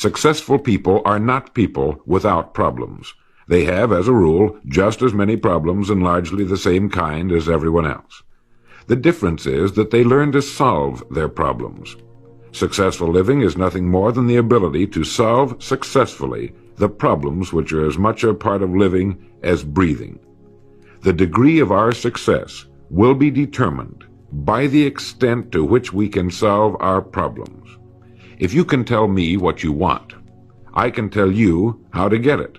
Successful people are not people without problems. They have, as a rule, just as many problems and largely the same kind as everyone else. The difference is that they learn to solve their problems. Successful living is nothing more than the ability to solve successfully the problems which are as much a part of living as breathing. The degree of our success will be determined by the extent to which we can solve our problems. If you can tell me what you want, I can tell you how to get it.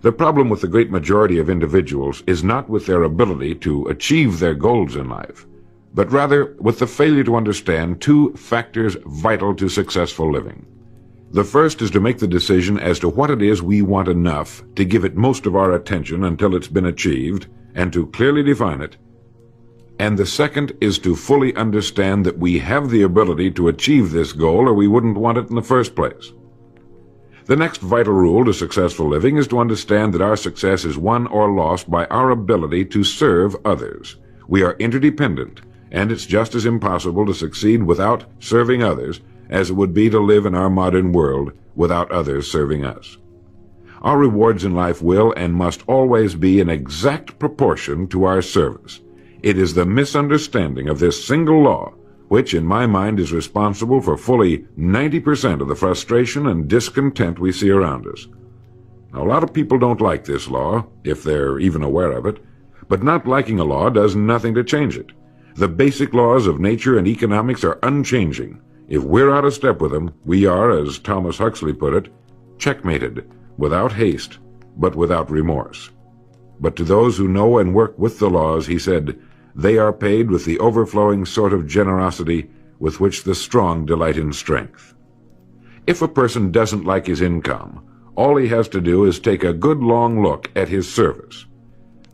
The problem with the great majority of individuals is not with their ability to achieve their goals in life, but rather with the failure to understand two factors vital to successful living. The first is to make the decision as to what it is we want enough to give it most of our attention until it's been achieved, and to clearly define it. And the second is to fully understand that we have the ability to achieve this goal, or we wouldn't want it in the first place. The next vital rule to successful living is to understand that our success is won or lost by our ability to serve others. We are interdependent, and it's just as impossible to succeed without serving others as it would be to live in our modern world without others serving us. Our rewards in life will and must always be in exact proportion to our service. It is the misunderstanding of this single law which, in my mind, is responsible for fully 90% of the frustration and discontent we see around us. Now, a lot of people don't like this law, if they're even aware of it, but not liking a law does nothing to change it. The basic laws of nature and economics are unchanging. If we're out of step with them, we are, as Thomas Huxley put it, checkmated, without haste, but without remorse. But to those who know and work with the laws, he said, they are paid with the overflowing sort of generosity with which the strong delight in strength. If a person doesn't like his income, all he has to do is take a good long look at his service.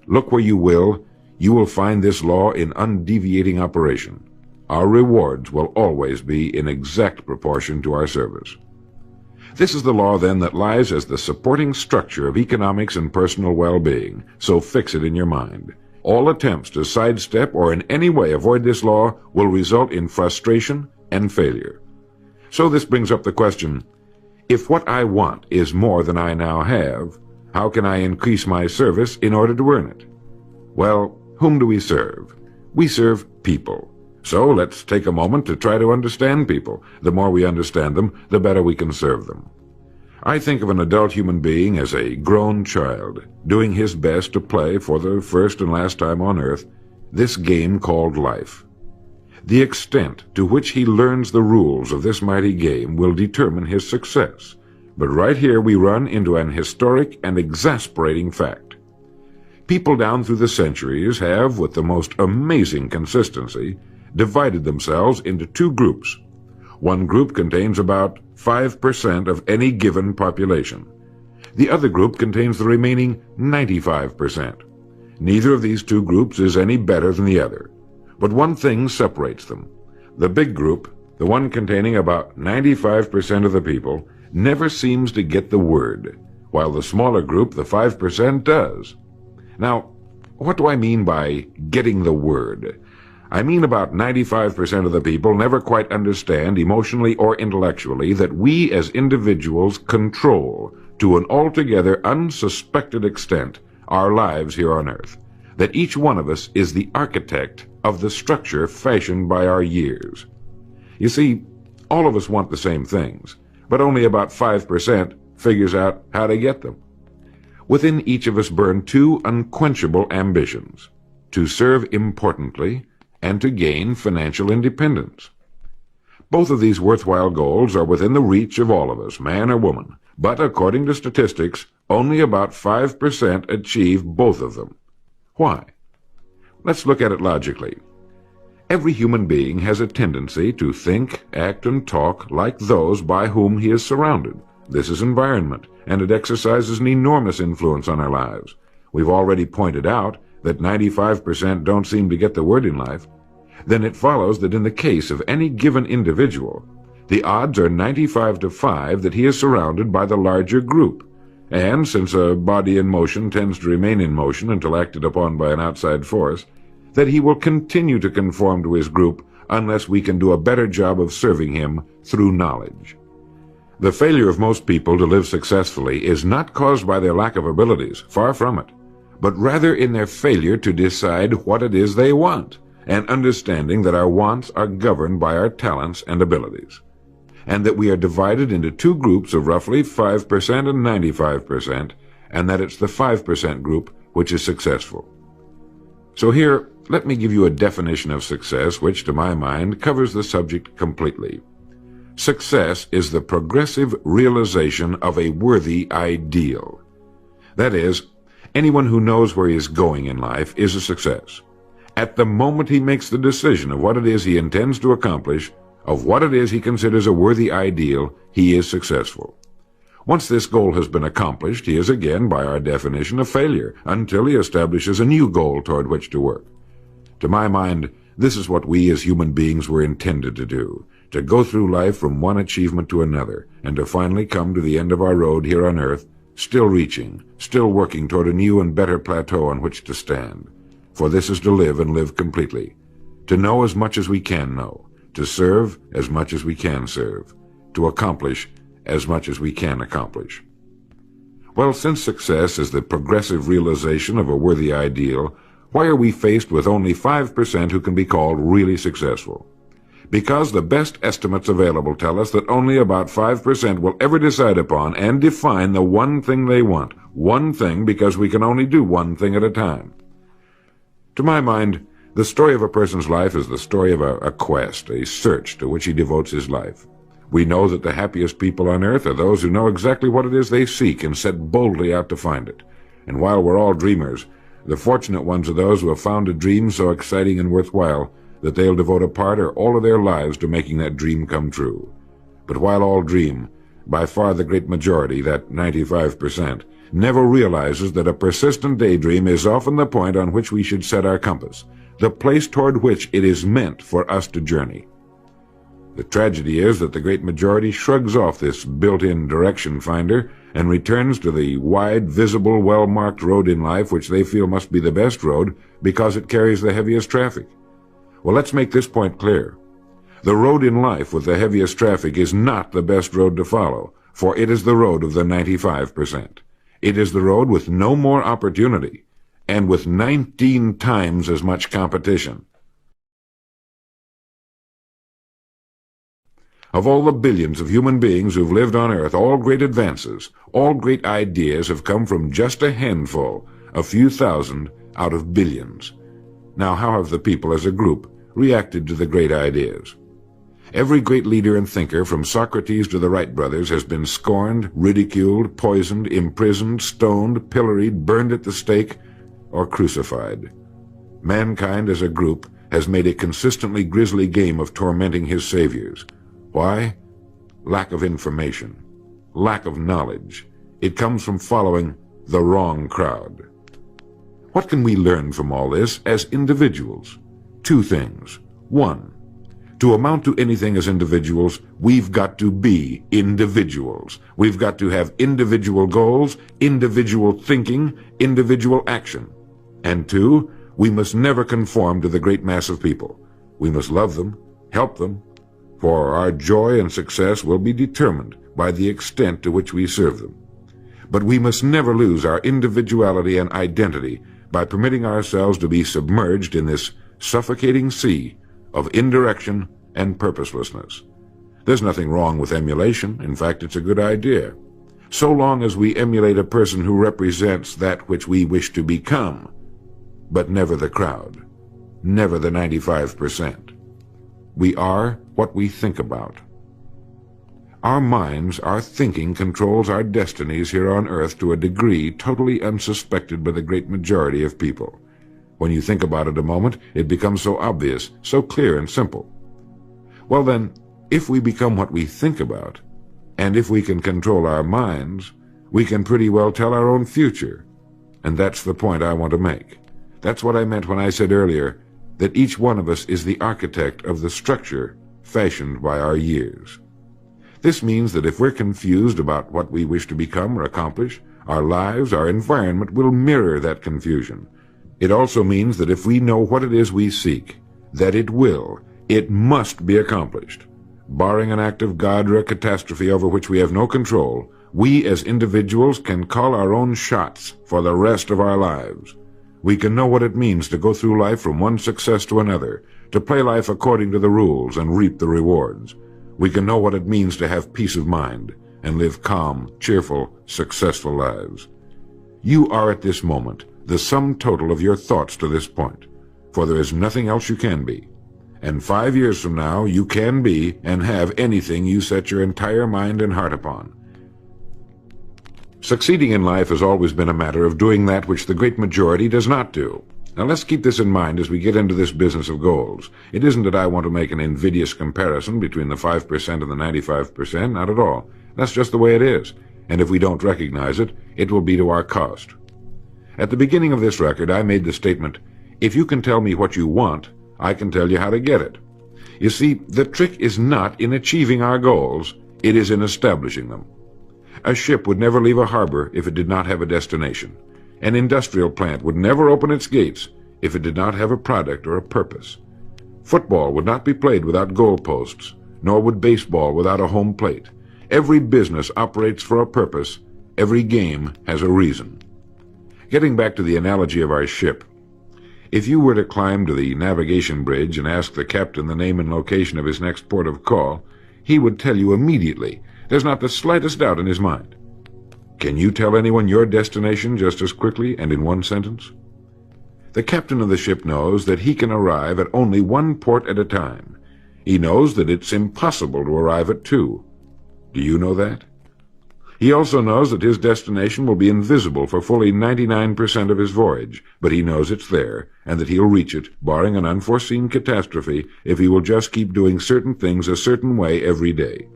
Look where you will find this law in undeviating operation. Our rewards will always be in exact proportion to our service. This is the law, then, that lies as the supporting structure of economics and personal well-being, so fix it in your mind. All attempts to sidestep or in any way avoid this law will result in frustration and failure. So this brings up the question, if what I want is more than I now have, how can I increase my service in order to earn it? Well, whom do we serve? We serve people. So let's take a moment to try to understand people. The more we understand them, the better we can serve them. I think of an adult human being as a grown child, doing his best to play for the first and last time on earth this game called life. The extent to which he learns the rules of this mighty game will determine his success. But right here we run into an historic and exasperating fact. People down through the centuries have, with the most amazing consistency, divided themselves into two groups. One group contains about 5% of any given population. The other group contains the remaining 95%. Neither of these two groups is any better than the other. But one thing separates them. The big group, the one containing about 95% of the people, never seems to get the word, while the smaller group, the 5%, does. Now, what do I mean by getting the word? I mean about 95% of the people never quite understand, emotionally or intellectually, that we as individuals control, to an altogether unsuspected extent, our lives here on earth. That each one of us is the architect of the structure fashioned by our years. You see, all of us want the same things, but only about 5% figures out how to get them. Within each of us burn two unquenchable ambitions: to serve importantly and to gain financial independence. Both of these worthwhile goals are within the reach of all of us, man or woman, but according to statistics, only about 5% achieve both of them. Why? Let's look at it logically. Every human being has a tendency to think, act, and talk like those by whom he is surrounded. This is environment, and it exercises an enormous influence on our lives. We've already pointed out that 95% don't seem to get the word in life. Then it follows that in the case of any given individual, the odds are 95-5 that he is surrounded by the larger group. And since a body in motion tends to remain in motion until acted upon by an outside force, that he will continue to conform to his group unless we can do a better job of serving him through knowledge. The failure of most people to live successfully is not caused by their lack of abilities, far from it, but rather in their failure to decide what it is they want, and understanding that our wants are governed by our talents and abilities, and that we are divided into two groups of roughly 5% and 95%, and that it's the 5% group which is successful. So here, let me give you a definition of success which, to my mind, covers the subject completely. Success is the progressive realization of a worthy ideal. That is, anyone who knows where he is going in life is a success. At the moment he makes the decision of what it is he intends to accomplish, of what it is he considers a worthy ideal, he is successful. Once this goal has been accomplished, he is again, by our definition, a failure, until he establishes a new goal toward which to work. To my mind, this is what we as human beings were intended to do, to go through life from one achievement to another, and to finally come to the end of our road here on earth, still reaching, still working toward a new and better plateau on which to stand. For this is to live and live completely, to know as much as we can know, to serve as much as we can serve, to accomplish as much as we can accomplish. Well, since success is the progressive realization of a worthy ideal, why are we faced with only 5% who can be called really successful? Because the best estimates available tell us that only about 5% will ever decide upon and define the one thing they want. One thing, because we can only do one thing at a time. To my mind, the story of a person's life is the story of a quest, a search to which he devotes his life. We know that the happiest people on earth are those who know exactly what it is they seek and set boldly out to find it. And while we're all dreamers, the fortunate ones are those who have found a dream so exciting and worthwhile that they'll devote a part or all of their lives to making that dream come true. But while all dream, by far the great majority, that 95%, never realizes that a persistent daydream is often the point on which we should set our compass, the place toward which it is meant for us to journey. The tragedy is that the great majority shrugs off this built-in direction finder and returns to the wide, visible, well-marked road in life which they feel must be the best road because it carries the heaviest traffic. Well, let's make this point clear. The road in life with the heaviest traffic is not the best road to follow, for it is the road of the 95%. It is the road with no more opportunity, and with 19 times as much competition. Of all the billions of human beings who've lived on Earth, all great advances, all great ideas have come from just a handful, a few thousand out of billions. Now, how have the people as a group reacted to the great ideas? Every great leader and thinker, from Socrates to the Wright brothers, has been scorned, ridiculed, poisoned, imprisoned, stoned, pilloried, burned at the stake, or crucified. Mankind as a group has made a consistently grisly game of tormenting his saviors. Why? Lack of information, lack of knowledge. It comes from following the wrong crowd. What can we learn from all this as individuals? Two things. One, to amount to anything as individuals, we've got to be individuals. We've got to have individual goals, individual thinking, individual action. And two, we must never conform to the great mass of people. We must love them, help them, for our joy and success will be determined by the extent to which we serve them. But we must never lose our individuality and identity by permitting ourselves to be submerged in this suffocating sea of indirection and purposelessness. There's nothing wrong with emulation. In fact, it's a good idea, so long as we emulate a person who represents that which we wish to become, but never the crowd, never the 95%. We are what we think about. Our minds, our thinking, controls our destinies here on earth to a degree totally unsuspected by the great majority of people. When you think about it a moment, it becomes so obvious, so clear and simple. Well then, if we become what we think about, and if we can control our minds, we can pretty well tell our own future. And that's the point I want to make. That's what I meant when I said earlier that each one of us is the architect of the structure fashioned by our years. This means that if we're confused about what we wish to become or accomplish, our lives, our environment will mirror that confusion. It also means that if we know what it is we seek, that it must be accomplished. barring an act of God or a catastrophe over which we have no control, we as individuals can call our own shots for the rest of our lives. We can know what it means to go through life from one success to another, to play life according to the rules and reap the rewards. We can know what it means to have peace of mind and live calm, cheerful, successful lives. You are at this moment the sum total of your thoughts to this point, for there is nothing else you can be. And 5 years from now, you can be and have anything you set your entire mind and heart upon. Succeeding in life has always been a matter of doing that which the great majority does not do. Now let's keep this in mind as we get into this business of goals. It isn't that I want to make an invidious comparison between the 5% and the 95%, not at all. That's just the way it is. And if we don't recognize it, it will be to our cost. At the beginning of this record, I made the statement, if you can tell me what you want, I can tell you how to get it. You see, the trick is not in achieving our goals, it is in establishing them. A ship would never leave a harbor if it did not have a destination. An industrial plant would never open its gates if it did not have a product or a purpose. Football would not be played without goalposts, nor would baseball without a home plate. Every business operates for a purpose. Every game has a reason. Getting back to the analogy of our ship, if you were to climb to the navigation bridge and ask the captain the name and location of his next port of call, he would tell you immediately. There's not the slightest doubt in his mind. Can you tell anyone your destination just as quickly and in one sentence? The captain of the ship knows that he can arrive at only one port at a time. He knows that it's impossible to arrive at two. Do you know that? He also knows that his destination will be invisible for fully 99% of his voyage, but he knows it's there, and that he'll reach it, barring an unforeseen catastrophe, if he will just keep doing certain things a certain way every day.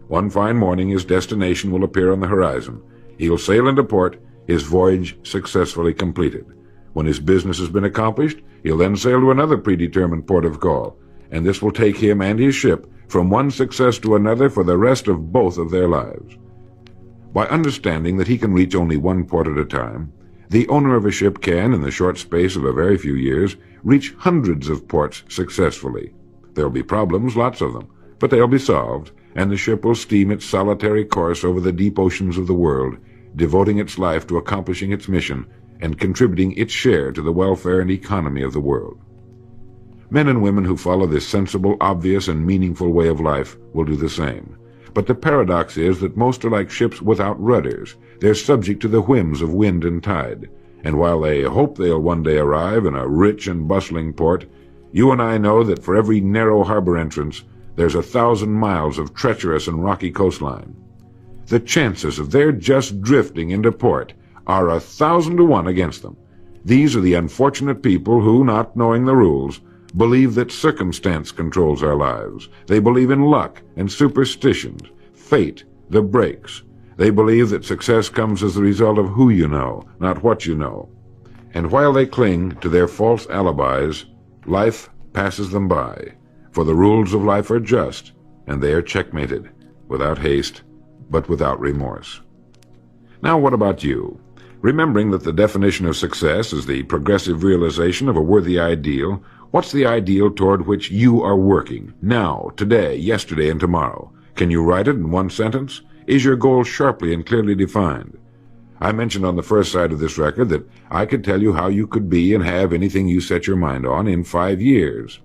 One fine morning his destination will appear on the horizon. He'll sail into port, his voyage successfully completed. When his business has been accomplished, he'll then sail to another predetermined port of call, and this will take him and his ship from one success to another for the rest of both of their lives. By understanding that he can reach only one port at a time, the owner of a ship can, in the short space of a very few years, reach hundreds of ports successfully. There'll be problems, lots of them, but they'll be solved, and the ship will steam its solitary course over the deep oceans of the world, devoting its life to accomplishing its mission and contributing its share to the welfare and economy of the world. Men and women who follow this sensible, obvious, and meaningful way of life will do the same. But the paradox is that most are like ships without rudders. They're subject to the whims of wind and tide. And while they hope they'll one day arrive in a rich and bustling port, you and I know that for every narrow harbor entrance, there's 1,000 miles of treacherous and rocky coastline. The chances of their just drifting into port are 1,000 to 1 against them. These are the unfortunate people who, not knowing the rules, believe that circumstance controls our lives. They believe in luck and superstitions, fate, the breaks. They believe that success comes as the result of who you know, not what you know. And while they cling to their false alibis, life passes them by. For the rules of life are just, and they are checkmated, without haste, but without remorse. Now what about you? Remembering that the definition of success is the progressive realization of a worthy ideal, what's the ideal toward which you are working, now, today, yesterday, and tomorrow? Can you write it in one sentence? Is your goal sharply and clearly defined? I mentioned on the first side of this record that I could tell you how you could be and have anything you set your mind on in 5 years.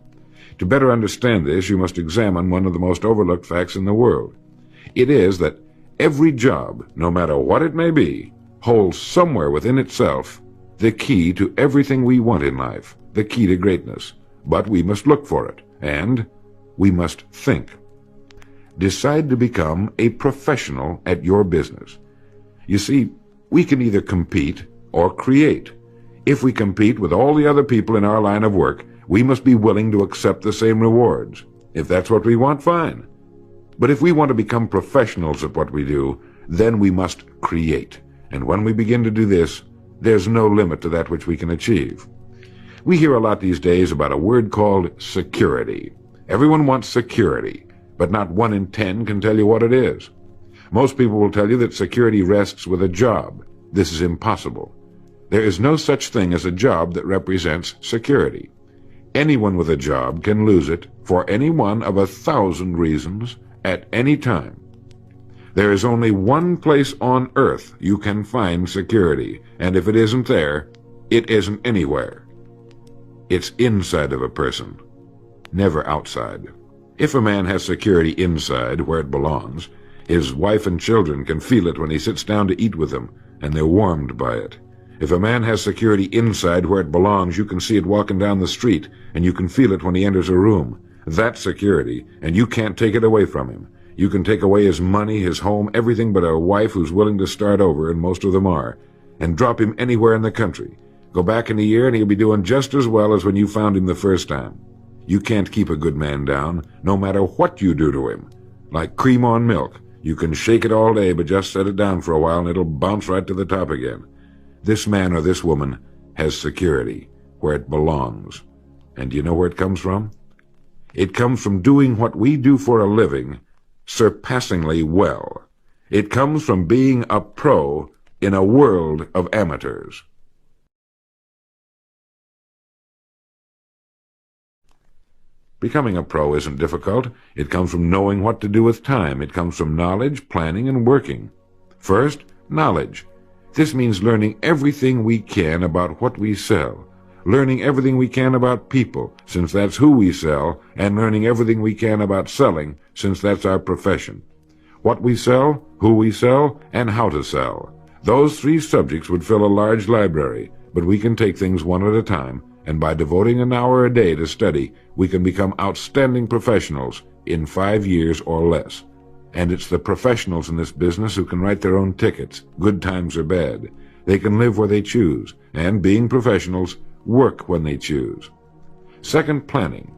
To better understand this, you must examine one of the most overlooked facts in the world. It is that every job, no matter what it may be, holds somewhere within itself the key to everything we want in life, the key to greatness. But we must look for it, and we must think. Decide to become a professional at your business. You see, we can either compete or create. If we compete with all the other people in our line of work, we must be willing to accept the same rewards. If that's what we want, fine. But if we want to become professionals at what we do, then we must create. And when we begin to do this, there's no limit to that which we can achieve. We hear a lot these days about a word called security. Everyone wants security, but not 1 in 10 can tell you what it is. Most people will tell you that security rests with a job. This is impossible. There is no such thing as a job that represents security. Anyone with a job can lose it for any one of 1,000 reasons at any time. There is only one place on earth you can find security, and if it isn't there, it isn't anywhere. It's inside of a person, never outside. If a man has security inside, where it belongs, his wife and children can feel it when he sits down to eat with them, and they're warmed by it. If a man has security inside, where it belongs, you can see it walking down the street, and you can feel it when he enters a room. That's security, and you can't take it away from him. You can take away his money, his home, everything but a wife who's willing to start over, and most of them are, and drop him anywhere in the country. Go back in a year, and he'll be doing just as well as when you found him the first time. You can't keep a good man down, no matter what you do to him. Like cream on milk. You can shake it all day, but just set it down for a while, and it'll bounce right to the top again. This man or this woman has security, where it belongs. And do you know where it comes from? It comes from doing what we do for a living surpassingly well. It comes from being a pro in a world of amateurs. Becoming a pro isn't difficult. It comes from knowing what to do with time. It comes from knowledge, planning, and working. First, knowledge. This means learning everything we can about what we sell, learning everything we can about people, since that's who we sell, and learning everything we can about selling, since that's our profession. What we sell, who we sell, and how to sell. Those three subjects would fill a large library, but we can take things one at a time, and by devoting an hour a day to study, we can become outstanding professionals in 5 years or less. And it's the professionals in this business who can write their own tickets, good times or bad. They can live where they choose, and being professionals, work when they choose. Second, planning.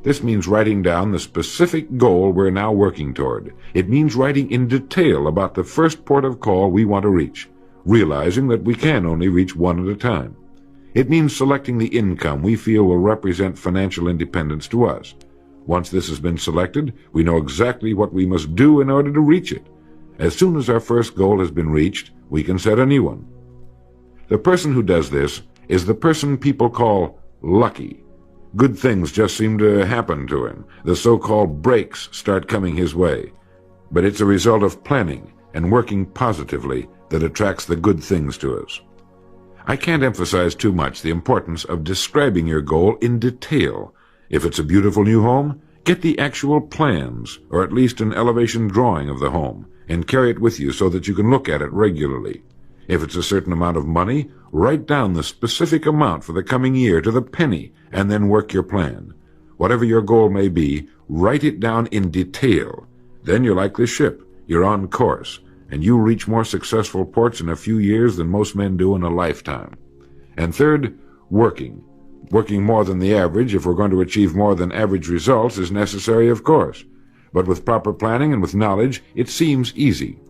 This means writing down the specific goal we're now working toward. It means writing in detail about the first port of call we want to reach, realizing that we can only reach one at a time. It means selecting the income we feel will represent financial independence to us. Once this has been selected, we know exactly what we must do in order to reach it. As soon as our first goal has been reached, we can set a new one. The person who does this is the person people call lucky. Good things just seem to happen to him. The so-called breaks start coming his way. But it's a result of planning and working positively that attracts the good things to us. I can't emphasize too much the importance of describing your goal in detail. If it's a beautiful new home, get the actual plans, or at least an elevation drawing of the home, and carry it with you so that you can look at it regularly. If it's a certain amount of money, write down the specific amount for the coming year to the penny, and then work your plan. Whatever your goal may be, write it down in detail. Then you're like this ship. You're on course, and you reach more successful ports in a few years than most men do in a lifetime. And third, working. Working more than the average, if we're going to achieve more than average results, is necessary, of course. But with proper planning and with knowledge, it seems easy.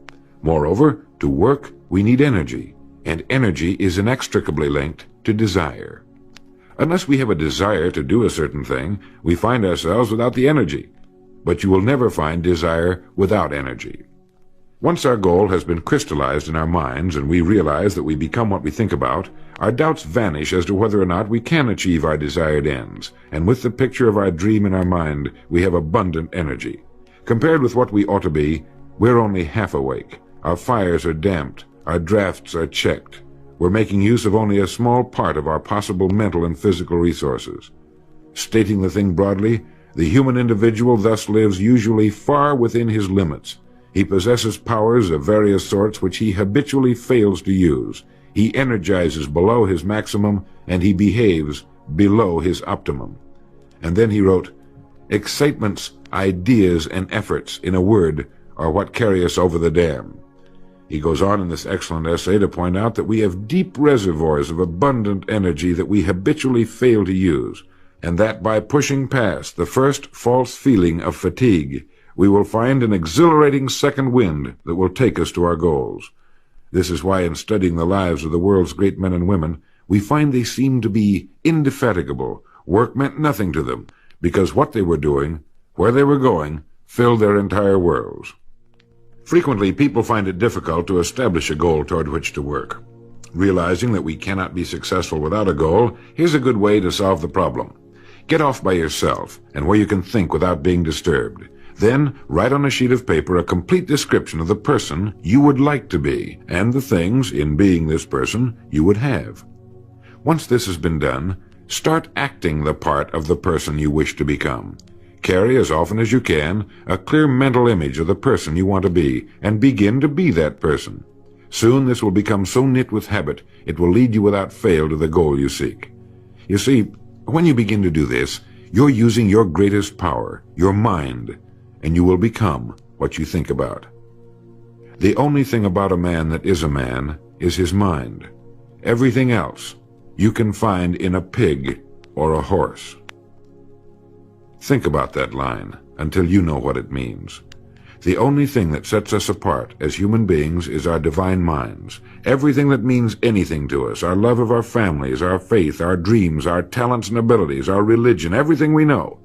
Moreover, to work, we need energy, and energy is inextricably linked to desire. Unless we have a desire to do a certain thing, we find ourselves without the energy. But you will never find desire without energy. Once our goal has been crystallized in our minds and we realize that we become what we think about, our doubts vanish as to whether or not we can achieve our desired ends, and with the picture of our dream in our mind, we have abundant energy. Compared with what we ought to be, we're only half awake. Our fires are damped, our drafts are checked. We're making use of only a small part of our possible mental and physical resources. Stating the thing broadly, the human individual thus lives usually far within his limits. He possesses powers of various sorts which he habitually fails to use. He energizes below his maximum, and he behaves below his optimum. And then he wrote, "Excitements, ideas, and efforts, in a word, are what carry us over the dam." He goes on in this excellent essay to point out that we have deep reservoirs of abundant energy that we habitually fail to use, and that by pushing past the first false feeling of fatigue, we will find an exhilarating second wind that will take us to our goals. This is why in studying the lives of the world's great men and women, we find they seem to be indefatigable. Work meant nothing to them, because what they were doing, where they were going, filled their entire worlds. Frequently, people find it difficult to establish a goal toward which to work. Realizing that we cannot be successful without a goal, here's a good way to solve the problem. Get off by yourself and where you can think without being disturbed. Then write on a sheet of paper a complete description of the person you would like to be and the things, in being this person, you would have. Once this has been done, start acting the part of the person you wish to become. Carry as often as you can a clear mental image of the person you want to be and begin to be that person. Soon this will become so knit with habit it will lead you without fail to the goal you seek. You see, when you begin to do this, you're using your greatest power, your mind, and you will become what you think about. The only thing about a man that is a man is his mind. Everything else you can find in a pig or a horse. Think about that line until you know what it means. The only thing that sets us apart as human beings is our divine minds. Everything that means anything to us, our love of our families, our faith, our dreams, our talents and abilities, our religion, everything we know,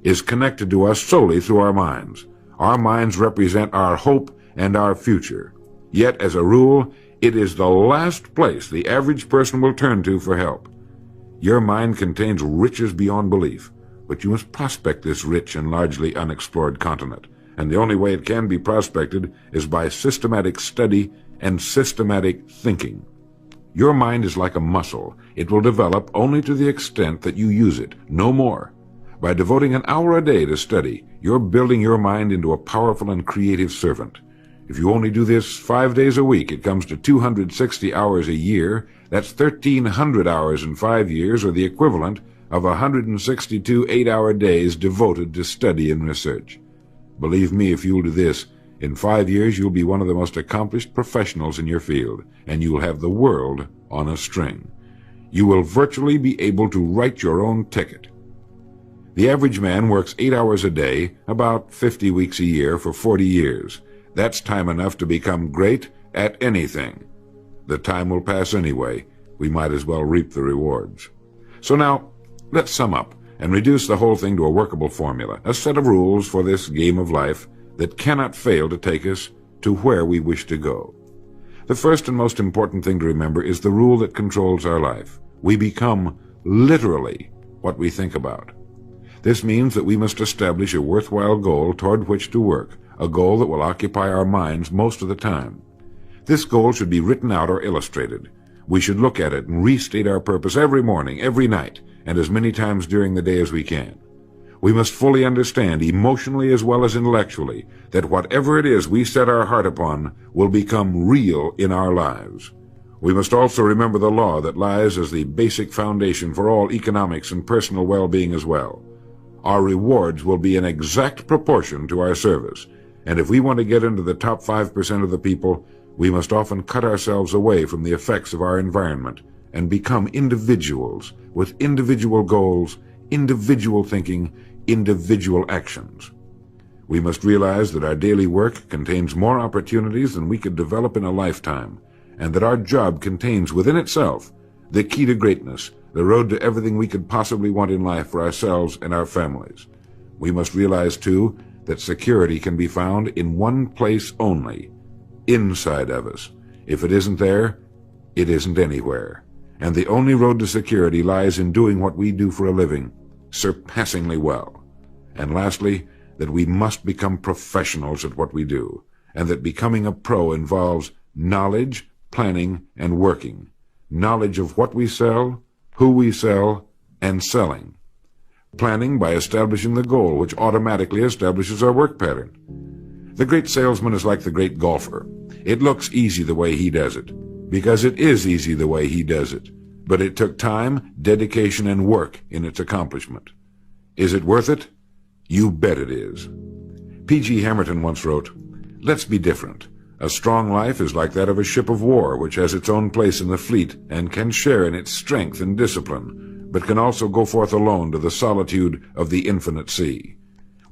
is connected to us solely through our minds. Our minds represent our hope and our future. Yet, as a rule, it is the last place the average person will turn to for help. Your mind contains riches beyond belief, but you must prospect this rich and largely unexplored continent. And the only way it can be prospected is by systematic study and systematic thinking. Your mind is like a muscle. It will develop only to the extent that you use it, no more. By devoting an hour a day to study, you're building your mind into a powerful and creative servant. If you only do this 5 days a week, it comes to 260 hours a year. That's 1,300 hours in 5 years, or the equivalent of 162 8-hour days devoted to study and research. Believe me, if you'll do this, in 5 years you'll be one of the most accomplished professionals in your field, and you'll have the world on a string. You will virtually be able to write your own ticket. The average man works 8 hours a day, about 50 weeks a year, for 40 years. That's time enough to become great at anything. The time will pass anyway. We might as well reap the rewards. So now, let's sum up and reduce the whole thing to a workable formula, a set of rules for this game of life that cannot fail to take us to where we wish to go. The first and most important thing to remember is the rule that controls our life. We become literally what we think about. This means that we must establish a worthwhile goal toward which to work, a goal that will occupy our minds most of the time. This goal should be written out or illustrated. We should look at it and restate our purpose every morning, every night, and as many times during the day as we can. We must fully understand, emotionally as well as intellectually, that whatever it is we set our heart upon will become real in our lives. We must also remember the law that lies as the basic foundation for all economics and personal well-being as well. Our rewards will be in exact proportion to our service, and if we want to get into the top 5% of the people, we must often cut ourselves away from the effects of our environment and become individuals with individual goals, individual thinking, individual actions. We must realize that our daily work contains more opportunities than we could develop in a lifetime, and that our job contains within itself the key to greatness, the road to everything we could possibly want in life for ourselves and our families. We must realize, too, that security can be found in one place only, inside of us. If it isn't there, it isn't anywhere. And the only road to security lies in doing what we do for a living, surpassingly well. And lastly, that we must become professionals at what we do, and that becoming a pro involves knowledge, planning, and working. Knowledge of what we sell, who we sell, and selling. Planning by establishing the goal, which automatically establishes our work pattern. The great salesman is like the great golfer. It looks easy the way he does it, because it is easy the way he does it. But it took time, dedication, and work in its accomplishment. Is it worth it? You bet it is. P.G. Hamilton once wrote, "Let's be different. A strong life is like that of a ship of war, which has its own place in the fleet and can share in its strength and discipline, but can also go forth alone to the solitude of the infinite sea.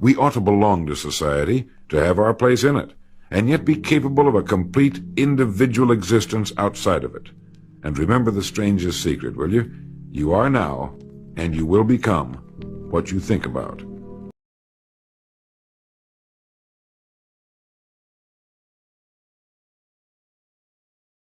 We ought to belong to society, to have our place in it, and yet be capable of a complete individual existence outside of it. And remember the strangest secret, will you? You are now, and you will become, what you think about."